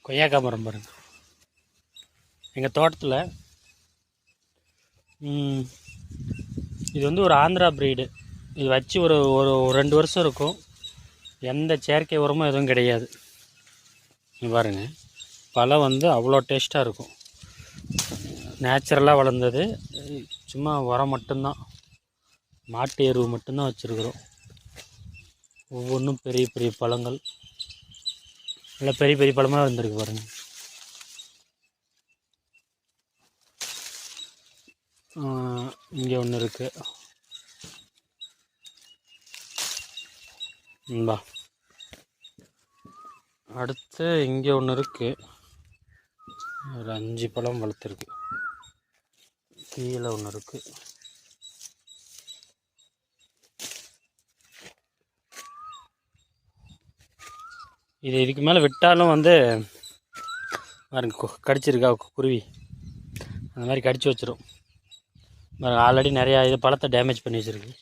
கொய்யாக்காய் மரம் பாருங்க. எங்கள் தோட்டத்தில் இது வந்து ஒரு ஆந்திரா ப்ரீடு. இது வச்சு ஒரு ஒரு 2 வருஷம் இருக்கும். எந்த செயற்கை உரமும் எதுவும் கிடையாது. பாருங்க, பழம் வந்து அவ்வளோ டேஸ்ட்டாக இருக்கும். நேச்சுரலாக வளர்ந்தது. சும்மா உரம் மட்டும்தான், மாட்டு எருவு மட்டும்தான் வச்சுருக்குறோம். ஒவ்வொன்றும் பெரிய பெரிய பழங்கள், நல்லா பெரிய பெரிய பழமாக வந்திருக்கு பாருங்கள். இங்கே ஒன்று இருக்குது. அடுத்து இங்கே ஒன்று இருக்குது. ஒரு 5 பழம் வளர்த்துருக்கு. கீழே ஒன்று இருக்குது. இதுக்கு மேலே விட்டாலும் வந்து பாருங்க, கடிச்சிருக்கா குருவி, அந்த மாதிரி கடிச்சு வச்சிரும். ஆல்ரெடி நிறையா இது பழத்தை டேமேஜ் பண்ணி வச்சுருக்கு.